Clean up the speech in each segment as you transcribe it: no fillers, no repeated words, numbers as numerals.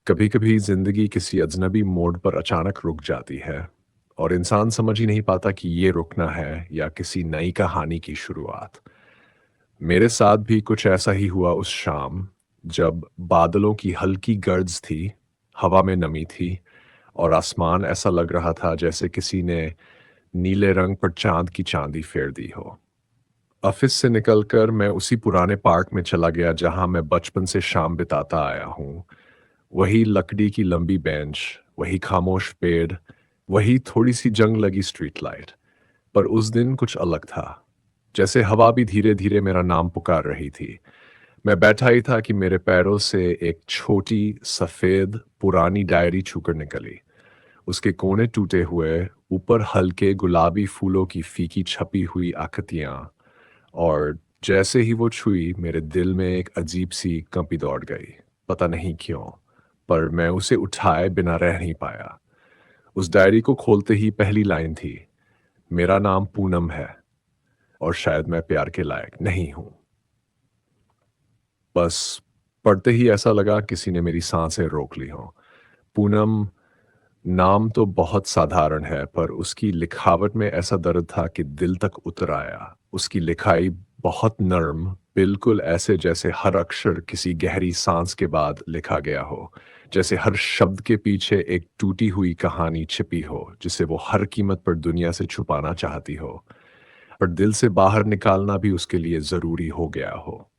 कभी कभी जिंदगी किसी अजनबी मोड़ पर अचानक रुक जाती है और इंसान समझ ही नहीं पाता कि ये रुकना है या किसी नई कहानी की शुरुआत। मेरे साथ भी कुछ ऐसा ही हुआ उस शाम, जब बादलों की हल्की गर्ज थी, हवा में नमी थी और आसमान ऐसा लग रहा था जैसे किसी ने नीले रंग पर चांद की चांदी फेर दी हो। ऑफिस से निकलकर मैं उसी पुराने पार्क में चला गया जहां मैं बचपन से शाम बिताता आया हूँ। वही लकड़ी की लंबी बेंच, वही खामोश पेड़, वही थोड़ी सी जंग लगी स्ट्रीट लाइट। पर उस दिन कुछ अलग था, जैसे हवा भी धीरे धीरे मेरा नाम पुकार रही थी। मैं बैठा ही था कि मेरे पैरों से एक छोटी सफेद पुरानी डायरी छूकर निकली। उसके कोने टूटे हुए, ऊपर हल्के गुलाबी फूलों की फीकी छपी हुई आकृतियां। और जैसे ही वो छुई, मेरे दिल में एक अजीब सी कंपी दौड़ गई। पता नहीं क्यों, पर मैं उसे उठाए बिना रह नहीं पाया। उस डायरी को खोलते ही पहली लाइन थी, मेरा नाम पूनम है और शायद मैं प्यार के लायक नहीं हूं। बस पढ़ते ही ऐसा लगा किसी ने मेरी सांसें रोक ली हों। पूनम नाम तो बहुत साधारण है, पर उसकी लिखावट में ऐसा दर्द था कि दिल तक उतर आया। उसकी लिखाई बहुत नर्म, बिल्कुल ऐसे जैसे हर अक्षर किसी गहरी सांस के बाद लिखा गया हो। जैसे हर शब्द के पीछे एक टूटी हुई कहानी छिपी हो, जिसे वो हर कीमत पर दुनिया से छुपाना चाहती हो, पर दिल से बाहर निकालना भी उसके लिए ज़रूरी हो गया हो।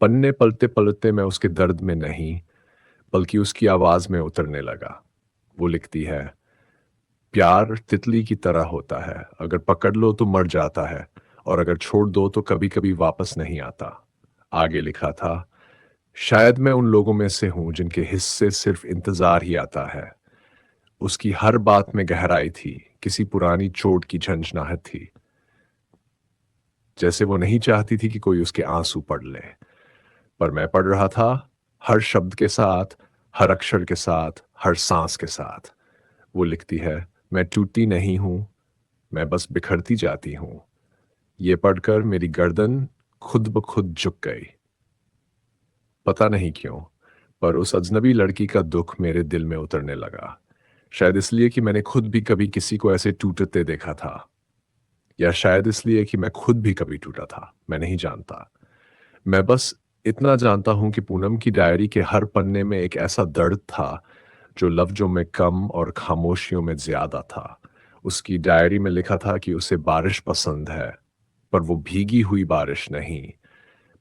पन्ने पलटते-पलटते मैं उसके दर्द में नहीं, बल्कि उसकी आवाज़ में उतरने लगा। वो लिखती है, प्यार तितली की तरह होता है, अगर पकड़ लो तो मर जाता है और अगर छोड़ दो तो कभी-कभी वापस नहीं आता। आगे लिखा था, शायद मैं उन लोगों में से हूं जिनके हिस्से सिर्फ इंतजार ही आता है। उसकी हर बात में गहराई थी, किसी पुरानी चोट की झंझनाहट थी। जैसे वो नहीं चाहती थी कि कोई उसके आंसू पढ़ ले। पर मैं पढ़ रहा था, हर शब्द के साथ, हर अक्षर के साथ, हर सांस के साथ। वो लिखती है, मैं टूटती नहीं हूं, मैं बस बिखरती जाती हूं। ये पढ़कर मेरी गर्दन खुद ब खुद झुक गई। पता नहीं क्यों, पर उस अजनबी लड़की का दुख मेरे दिल में उतरने लगा। शायद इसलिए कि मैंने खुद भी कभी किसी को ऐसे टूटते देखा था, या शायद इसलिए कि मैं खुद भी कभी टूटा था, मैं नहीं जानता। मैं बस इतना जानता हूं कि पूनम की डायरी के हर पन्ने में एक ऐसा दर्द था जो लफ्जों में कम और खामोशियों में ज्यादा था। उसकी डायरी में लिखा था कि उसे बारिश पसंद है, पर वो भीगी हुई बारिश नहीं,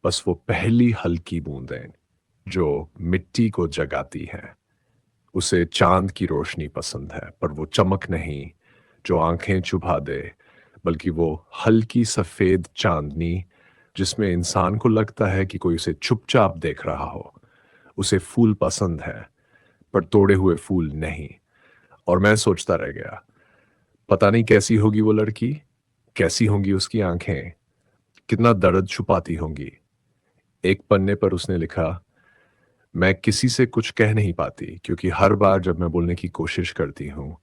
बस वो पहली हल्की बूंदें जो मिट्टी को जगाती हैं। उसे चांद की रोशनी पसंद है, पर वो चमक नहीं जो आंखें चुभा दे, बल्कि वो हल्की सफेद चांदनी जिसमें इंसान को लगता है कि कोई उसे चुपचाप देख रहा हो। उसे फूल पसंद है, पर तोड़े हुए फूल नहीं। और मैं सोचता रह गया, पता नहीं कैसी होगी वो लड़की, कैसी होंगी उसकी आंखें, कितना दर्द छुपाती होंगी। एक पन्ने पर उसने लिखा, मैं किसी से कुछ कह नहीं पाती क्योंकि हर बार जब मैं बोलने की कोशिश करती हूँ,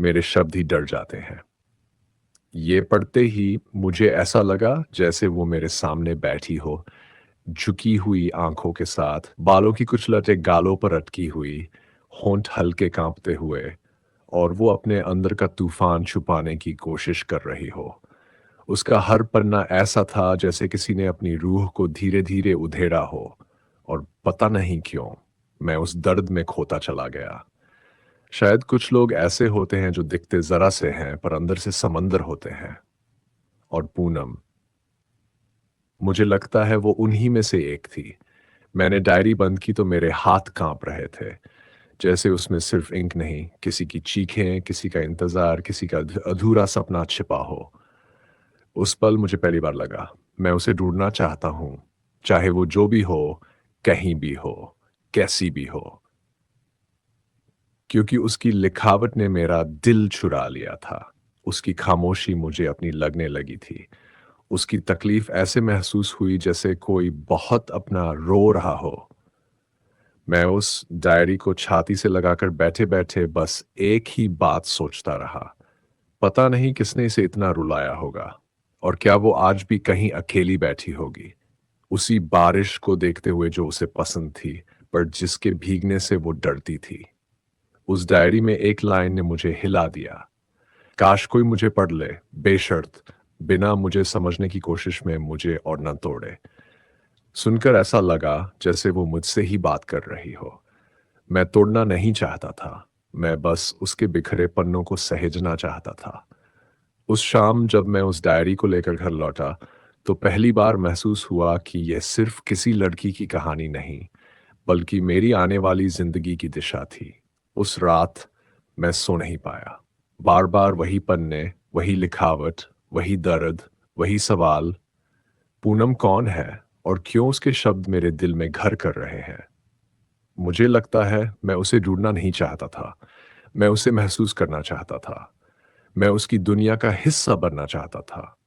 मेरे शब्द ही डर जाते हैं। ये पढ़ते ही मुझे ऐसा लगा जैसे वो मेरे सामने बैठी हो, झुकी हुई आंखों के साथ, बालों की कुछ लटें गालों पर अटकी हुई, होंठ हल्के कांपते हुए, और वो अपने अंदर का तूफान छुपाने की कोशिश कर रही हो। उसका हर पन्ना ऐसा था जैसे किसी ने अपनी रूह को धीरे धीरे उधेड़ा हो। और पता नहीं क्यों, मैं उस दर्द में खोता चला गया। शायद कुछ लोग ऐसे होते हैं जो दिखते जरा से हैं पर अंदर से समंदर होते हैं। और पूनम, मुझे लगता है वो उन्हीं में से एक थी। मैंने डायरी बंद की तो मेरे हाथ कांप रहे थे, जैसे उसमें सिर्फ इंक नहीं, किसी की चीखें, किसी का इंतजार, किसी का अधूरा सपना छिपा हो। उस पल मुझे पहली बार लगा, मैं उसे ढूंढना चाहता हूं, चाहे वो जो भी हो, कहीं भी हो, कैसी भी हो। क्योंकि उसकी लिखावट ने मेरा दिल चुरा लिया था। उसकी खामोशी मुझे अपनी लगने लगी थी। उसकी तकलीफ ऐसे महसूस हुई जैसे कोई बहुत अपना रो रहा हो। मैं उस डायरी को छाती से लगाकर बैठे-बैठे बस एक ही बात सोचता रहा। पता नहीं किसने इसे इतना रुलाया होगा, और क्या वो आज भी कहीं अकेली बैठी होगी, उसी बारिश को देखते हुए जो उसे पसंद थी, पर जिसके भीगने से वो डरती थी। उस डायरी में एक लाइन ने मुझे हिला दिया। काश कोई मुझे पढ़ ले, बेशर्त, बिना मुझे समझने की कोशिश में मुझे और न तोड़े। सुनकर ऐसा लगा जैसे वो मुझसे ही बात कर रही हो। मैं तोड़ना नहीं चाहता था, मैं बस उसके बिखरे पन्नों को सहेजना चाहता था। उस शाम जब मैं उस डायरी को लेकर घर लौटा, तो पहली बार महसूस हुआ कि यह सिर्फ किसी लड़की की कहानी नहीं, बल्कि मेरी आने वाली जिंदगी की दिशा थी। उस रात मैं सो नहीं पाया। बार-बार वही पन्ने, वही लिखावट, वही दर्द, वही सवाल। पूनम कौन है और क्यों उसके शब्द मेरे दिल में घर कर रहे हैं? मुझे लगता है मैं उसे ढूँढना नहीं चाहता था। मैं उसे महसूस करना चाहता था। मैं उसकी दुनिया का हिस्सा बनना चाहता था।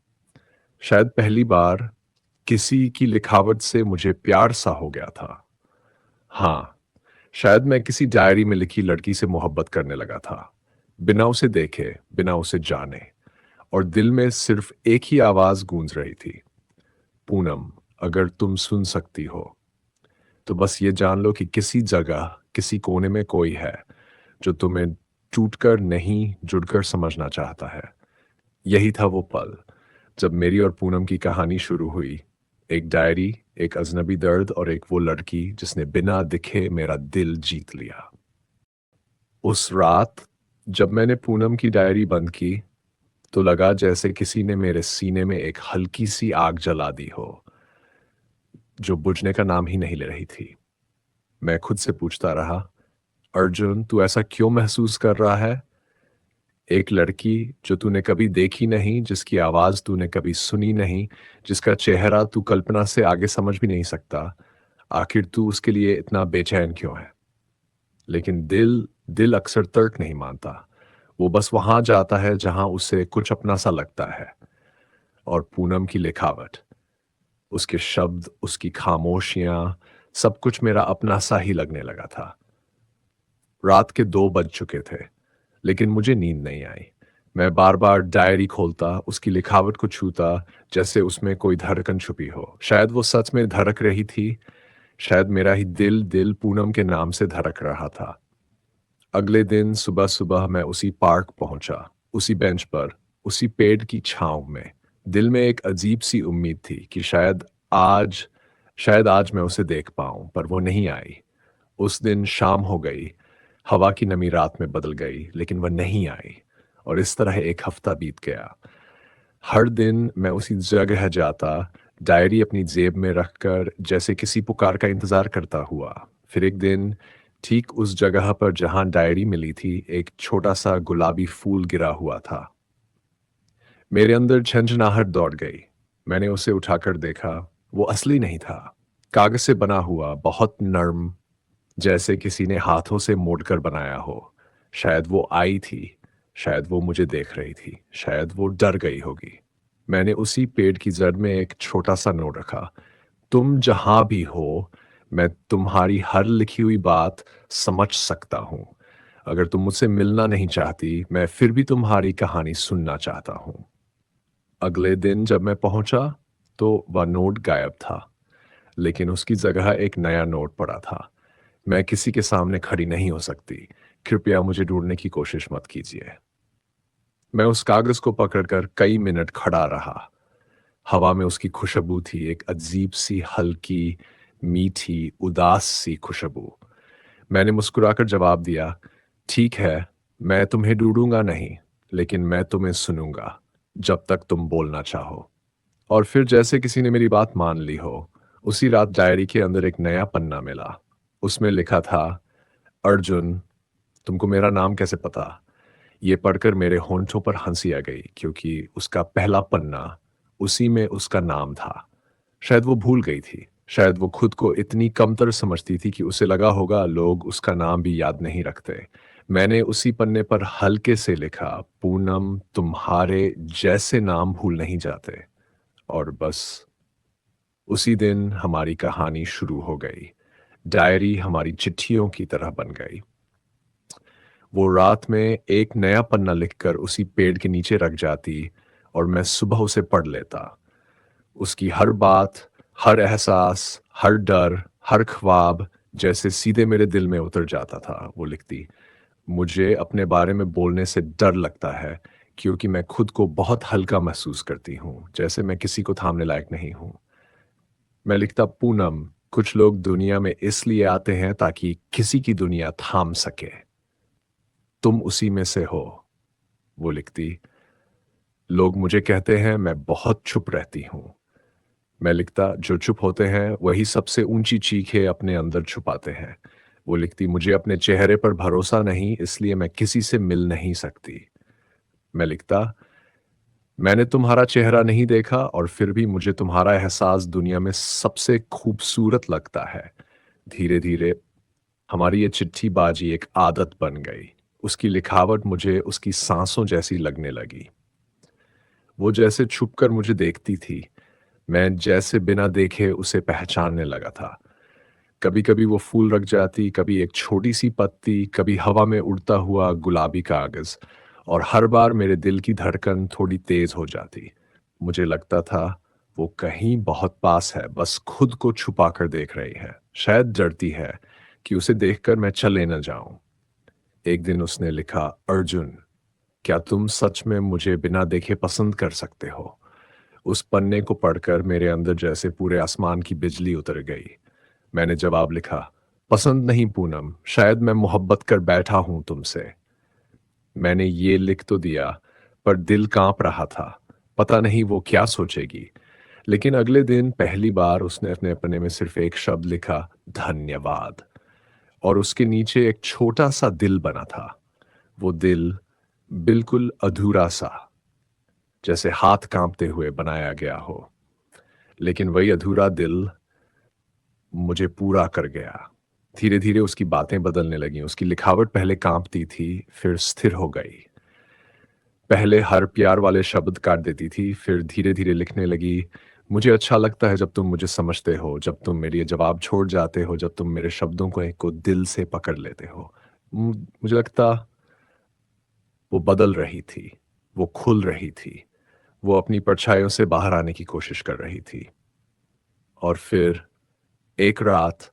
शायद पहली बार किसी की लिखावट से मुझे प्यार सा हो गया था। हाँ, शायद मैं किसी डायरी में लिखी लड़की से मोहब्बत करने लगा था। बिना उसे देखे, बिना उसे जाने, और दिल में सिर्फ एक ही आवाज़ गूंज रही थी। पूनम, अगर तुम सुन सकती हो, तो बस ये जान लो कि किसी जगह, किसी कोने में कोई है, जो तुम्हें टूटकर नहीं, जुड़कर समझना चाहता है। यही था वो पल, जब मेरी और पूनम की कहानी शुरू हुई। एक डायरी, एक अजनबी दर्द और एक वो लड़की जिसने बिना दिखे मेरा दिल जीत लिया। उस रात जब मैंने पूनम की डायरी बंद की, तो लगा जैसे किसी ने मेरे सीने में एक हल्की सी आग जला दी हो, जो बुझने का नाम ही नहीं ले रही थी। मैं खुद से पूछता रहा, अर्जुन, तू ऐसा क्यों महसूस कर रहा है? एक लड़की जो तूने कभी देखी नहीं, जिसकी आवाज़ तूने कभी सुनी नहीं, जिसका चेहरा तू कल्पना से आगे समझ भी नहीं सकता, आखिर तू उसके लिए इतना बेचैन क्यों है? लेकिन दिल दिल अक्सर तर्क नहीं मानता। वो बस वहाँ जाता है जहाँ उसे कुछ अपना सा लगता है। और पूनम की लिखावट, उसके शब्द, उसकी खामोशियाँ, सब कुछ मेरा अपना सा ही लगने लगा था। रात के 2 बज चुके थे, लेकिन मुझे नींद नहीं आई। मैं बार-बार डायरी खोलता, उसकी लिखावट को छूता, जैसे उसमें कोई धड़कन छुपी हो। शायद वो सच में धड़क रही थी, शायद मेरा ही दिल पूनम के नाम से धड़क रहा था। अगले दिन सुबह-सुबह मैं उसी पार्क पहुंचा, उसी बेंच पर, उसी पेड़ की छाँव में। दिल में एक अजीब-सी उम्मीद थी कि आज शायद आज मैं उसे देख पाऊँ, पर वो नहीं आई। उस दिन शाम हो गई, हवा की नमी रात में बदल गई, लेकिन वह नहीं आई, और इस तरह 1 हफ्ता बीत गया। हर दिन मैं उसी जगह जाता, डायरी अपनी जेब में रखकर, जैसे किसी पुकार का इंतज़ार करता हुआ। फिर एक दिन, ठीक उस जगह पर जहाँ डायरी मिली थी, एक छोटा-सा गुलाबी फूल गिरा हुआ था। मेरे अंदर झंझनाहट दौड़ गई। मैंने उसे उठाकर देखा, वो असली नहीं था। कागज़ से बना हुआ, बहुत नर्म, जैसे किसी ने हाथों से मोड़कर बनाया हो। शायद वो आई थी, शायद वो मुझे देख रही थी, शायद वो डर गई होगी। मैंने उसी पेड़ की जड़ में एक छोटा-सा नोट रखा, तुम जहाँ भी हो, मैं तुम्हारी हर लिखी हुई बात समझ सकता हूँ। अगर तुम मुझसे मिलना नहीं चाहती, मैं फिर भी तुम्हारी कहानी सुनना चाहता हूँ। अगले दिन जब मैं पहुँचा, तो वह नोट गायब था, लेकिन उसकी जगह एक नया नोट पड़ा था। मैं किसी के सामने खड़ी नहीं हो सकती। कृपया मुझे ढूँढने की कोशिश मत कीजिए। मैं उस कागज़ को पकड़कर कई मिनट खड़ा रहा। हवा में उसकी खुशबू थी, एक अजीब-सी हल्की, मीठी, उदास-सी खुशबू। मैंने मुस्कुराकर जवाब दिया, "ठीक है, मैं तुम्हें ढूँढूँगा नहीं, लेकिन मैं तुम्हें सुनूँगा, जब तक तुम बोलना चाहो।" और फिर जैसे किसी ने मेरी बात मान ली हो, उसी रात डायरी के अंदर एक नया पन्ना मिला। उसमें लिखा था, "अर्जुन, तुमको मेरा नाम कैसे पता?" ये पढ़कर मेरे होंठों पर हंसी आ गई, क्योंकि उसका पहला पन्ना, उसी में उसका नाम था। शायद वो भूल गई थी, शायद वो खुद को इतनी कमतर समझती थी कि उसे लगा होगा लोग उसका नाम भी याद नहीं रखते। मैंने उसी पन्ने पर हल्के से लिखा, पूनम, तुम्हारे जैसे नाम भूल नहीं जाते। और बस उसी दिन हमारी कहानी शुरू हो गई। डायरी हमारी चिट्ठियों की तरह बन गई। वो रात में एक नया पन्ना लिखकर उसी पेड़ के नीचे रख जाती, और मैं सुबह उसे पढ़ लेता। उसकी हर बात, हर एहसास, हर डर, हर ख्वाब जैसे सीधे मेरे दिल में उतर जाता था। वो लिखती, मुझे अपने बारे में बोलने से डर लगता है क्योंकि मैं खुद को बहुत हल्का महसूस करती हूँ, जैसे मैं किसी को थामने लायक नहीं हूँ। मैं लिखता, पूनम, कुछ लोग दुनिया में इसलिए आते हैं ताकि किसी की दुनिया थाम सके। तुम उसी में से हो। वो लिखती, लोग मुझे कहते हैं मैं बहुत चुप रहती हूँ। मैं लिखता, जो चुप होते हैं वही सबसे ऊंची चीखें अपने अंदर छुपाते हैं। वो लिखती, मुझे अपने चेहरे पर भरोसा नहीं, इसलिए मैं किसी से मिल नहीं सकती। मैं लिखता, मैंने तुम्हारा चेहरा नहीं देखा और फिर भी मुझे तुम्हारा एहसास दुनिया में सबसे खूबसूरत लगता है। धीरे धीरे हमारी ये चिट्ठी बाजी एक आदत बन गई। उसकी लिखावट मुझे उसकी सांसों जैसी लगने लगी। वो जैसे छुपकर मुझे देखती थी, मैं जैसे बिना देखे उसे पहचानने लगा था। कभी कभी वो फूल रख जाती, कभी एक छोटी सी पत्ती, कभी हवा में उड़ता हुआ गुलाबी कागज, और हर बार मेरे दिल की धड़कन थोड़ी तेज हो जाती। मुझे लगता था वो कहीं बहुत पास है, बस खुद को छुपा कर देख रही है, शायद डरती है कि उसे देखकर मैं चले न जाऊं। एक दिन उसने लिखा, अर्जुन, क्या तुम सच में मुझे बिना देखे पसंद कर सकते हो? उस पन्ने को पढ़कर मेरे अंदर जैसे पूरे आसमान की बिजली उतर गई। मैंने जवाब लिखा, पसंद नहीं पूनम, शायद मैं मोहब्बत कर बैठा हूं तुमसे। मैंने ये लिख तो दिया, पर दिल कांप रहा था। पता नहीं वो क्या सोचेगी। लेकिन अगले दिन पहली बार उसने अपने पन्ने में सिर्फ एक शब्द लिखा, धन्यवाद। और उसके नीचे एक छोटा सा दिल बना था। वो दिल बिल्कुल अधूरा सा, जैसे हाथ कांपते हुए बनाया गया हो। लेकिन वही अधूरा दिल मुझे पूरा कर गया। धीरे धीरे उसकी बातें बदलने लगीं। उसकी लिखावट पहले कांपती थी, फिर स्थिर हो गई। पहले हर प्यार वाले शब्द काट देती थी, फिर धीरे धीरे लिखने लगी, मुझे अच्छा लगता है जब तुम मुझे समझते हो, जब तुम मेरे जवाब छोड़ जाते हो, जब तुम मेरे शब्दों को दिल से पकड़ लेते हो। मुझे लगता वो बदल रही थी, वो खुल रही थी, वो अपनी परछाइयों से बाहर आने की कोशिश कर रही थी। और फिर एक रात,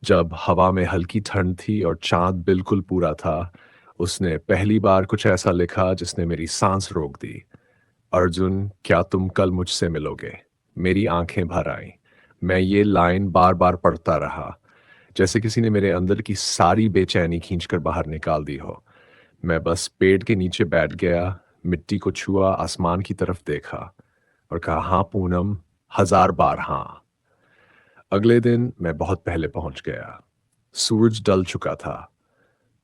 जब हवा में हल्की ठंड थी और चांद बिल्कुल पूरा था, उसने पहली बार कुछ ऐसा लिखा जिसने मेरी सांस रोक दी। अर्जुन, क्या तुम कल मुझसे मिलोगे? मेरी आंखें भर आईं। मैं ये लाइन बार बार पढ़ता रहा, जैसे किसी ने मेरे अंदर की सारी बेचैनी खींचकर बाहर निकाल दी हो। मैं बस पेड़ के नीचे बैठ गया, मिट्टी को छुआ, आसमान की तरफ देखा और कहा, हाँ पूनम, 1000 बार हाँ। अगले दिन मैं बहुत पहले पहुंच गया। सूरज ढल चुका था।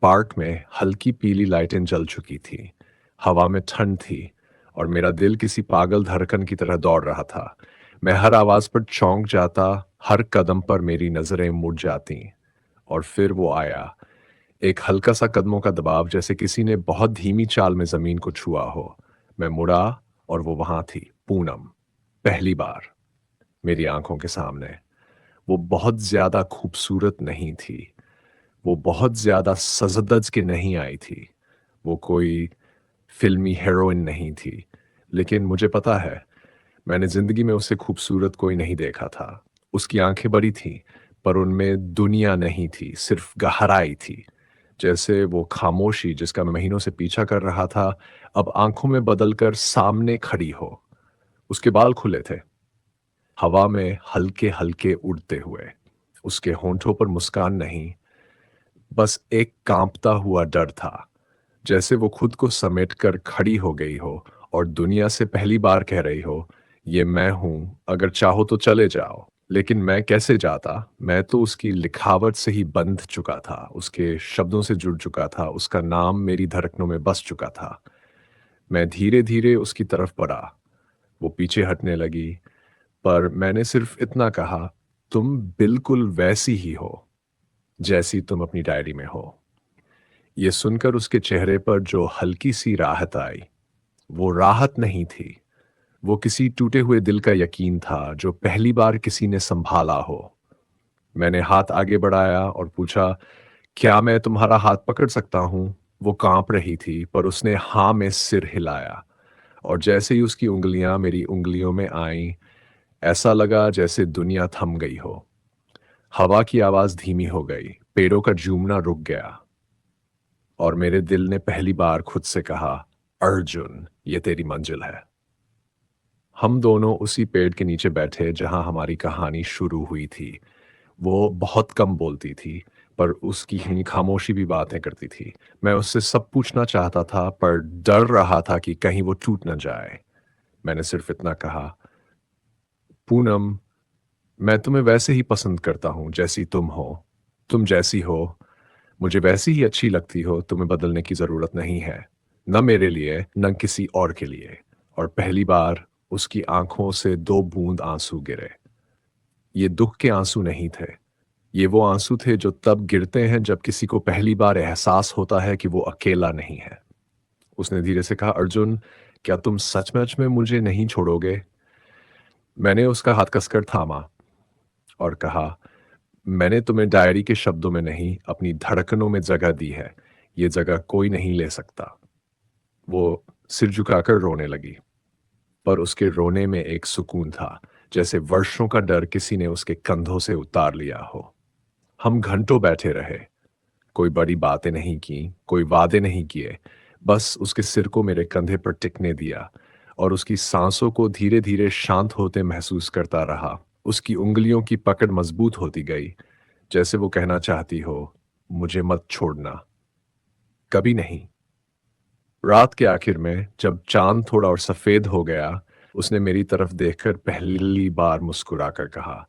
पार्क में हल्की पीली लाइटें जल चुकी थी। हवा में ठंड थी और मेरा दिल किसी पागल धड़कन की तरह दौड़ रहा था। मैं हर आवाज पर चौंक जाता, हर कदम पर मेरी नजरें मुड़ जाती। और फिर वो आया, एक हल्का सा कदमों का दबाव, जैसे किसी ने बहुत धीमी चाल में जमीन को छुआ हो। मैं मुड़ा और वो वहां थी, पूनम, पहली बार मेरी आंखों के सामने। वो बहुत ज्यादा खूबसूरत नहीं थी, वो बहुत ज्यादा सजदज के नहीं आई थी, वो कोई फिल्मी हीरोइन नहीं थी। लेकिन मुझे पता है, मैंने जिंदगी में उससे खूबसूरत कोई नहीं देखा था। उसकी आंखें बड़ी थीं, पर उनमें दुनिया नहीं थी, सिर्फ गहराई थी। जैसे वो खामोशी जिसका मैं महीनों से पीछा कर रहा था, अब आंखों में बदलकर सामने खड़ी हो। उसके बाल खुले थे, हवा में हल्के हल्के उड़ते हुए। उसके होंठों पर मुस्कान नहीं, बस एक कांपता हुआ डर था, जैसे वो खुद को समेट कर खड़ी हो गई हो और दुनिया से पहली बार कह रही हो, ये मैं हूं, अगर चाहो तो चले जाओ। लेकिन मैं कैसे जाता? मैं तो उसकी लिखावट से ही बंध चुका था, उसके शब्दों से जुड़ चुका था, उसका नाम मेरी धड़कनों में बस चुका था। मैं धीरे धीरे उसकी तरफ बढ़ा। वो पीछे हटने लगी, पर मैंने सिर्फ इतना कहा, तुम बिल्कुल वैसी ही हो जैसी तुम अपनी डायरी में हो। ये सुनकर उसके चेहरे पर जो हल्की सी राहत आई, वो राहत नहीं थी, वो किसी टूटे हुए दिल का यकीन था जो पहली बार किसी ने संभाला हो। मैंने हाथ आगे बढ़ाया और पूछा, क्या मैं तुम्हारा हाथ पकड़ सकता हूं? वो कांप रही थी, पर उसने हाँ में सिर हिलाया। और जैसे ही उसकी उंगलियां मेरी उंगलियों में आईं, ऐसा लगा जैसे दुनिया थम गई हो। हवा की आवाज़ धीमी हो गई, पेड़ों का झूमना रुक गया और मेरे दिल ने पहली बार खुद से कहा, अर्जुन, ये तेरी मंजिल है। हम दोनों उसी पेड़ के नीचे बैठे जहाँ हमारी कहानी शुरू हुई थी। वो बहुत कम बोलती थी, पर उसकी ही खामोशी भी बातें करती थी। मैं उससे सब पूछना चाहता था, पर डर रहा था कि कहीं वो टूट न जाए। मैंने सिर्फ इतना कहा, पूनम, मैं तुम्हें वैसे ही पसंद करता हूँ जैसी तुम हो। तुम जैसी हो, मुझे वैसी ही अच्छी लगती हो, तुम्हें बदलने की ज़रूरत नहीं है। न मेरे लिए, न किसी और के लिए। और पहली बार उसकी आंखों से 2 बूंद आंसू गिरे। ये दुख के आंसू नहीं थे। ये वो आंसू थे जो तब गिरते हैं जब किसी को पहली बार एहसास होता है कि वो अकेला नहीं है। उसने धीरे से कहा, अर्जुन, क्या तुम सच-मुच में मुझे नहीं छोड़ोगे? मैंने उसका हाथ कसकर थामा और कहा, मैंने तुम्हें डायरी के शब्दों में नहीं, अपनी धड़कनों में जगह दी है। ये जगह कोई नहीं ले सकता। वो सिर झुकाकर रोने लगी, पर उसके रोने में एक सुकून था, जैसे वर्षों का डर किसी ने उसके कंधों से उतार लिया हो। हम घंटों बैठे रहे, कोई बड़ी बातें नहीं की, कोई वादे नहीं किए, बस उसके सिर को मेरे कंधे पर टिकने दिया और उसकी सांसों को धीरे-धीरे शांत होते महसूस करता रहा। उसकी उँगलियों की पकड़ मजबूत होती गई, जैसे वो कहना चाहती हो, मुझे मत छोड़ना, कभी नहीं। रात के आखिर में जब चाँद थोड़ा और सफ़ेद हो गया, उसने मेरी तरफ देखकर पहली बार मुस्कुराकर कहा,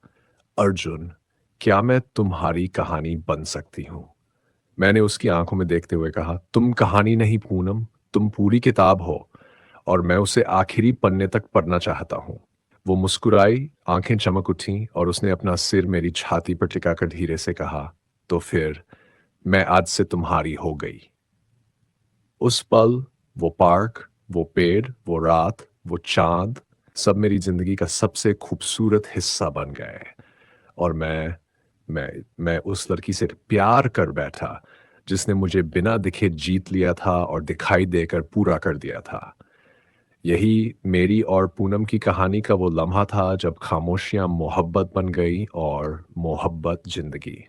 अर्जुन, क्या मैं तुम्हारी कहानी बन सकती हूँ? मैंने उसकी आंखों में देखते हुए कहा, तुम कहानी नहीं पूनम, तुम पूरी किताब हो और मैं उसे आखिरी पन्ने तक पढ़ना चाहता हूँ। वो मुस्कुराई, आंखें चमक उठीं और उसने अपना सिर मेरी छाती पर टिकाकर धीरे से कहा, तो फिर मैं आज से तुम्हारी हो गई। उस पल, वो पार्क, वो पेड़, वो रात, वो चाँद, सब मेरी ज़िंदगी का सबसे खूबसूरत हिस्सा बन गए और मैं उस लड़की से प्यार कर बैठा, जिसने मुझे बिना दिखे जीत लिया था और दिखाई देकर पूरा कर दिया था। यही मेरी और पूनम की कहानी का वो लम्हा था जब खामोशियाँ मोहब्बत बन गई और मोहब्बत ज़िंदगी।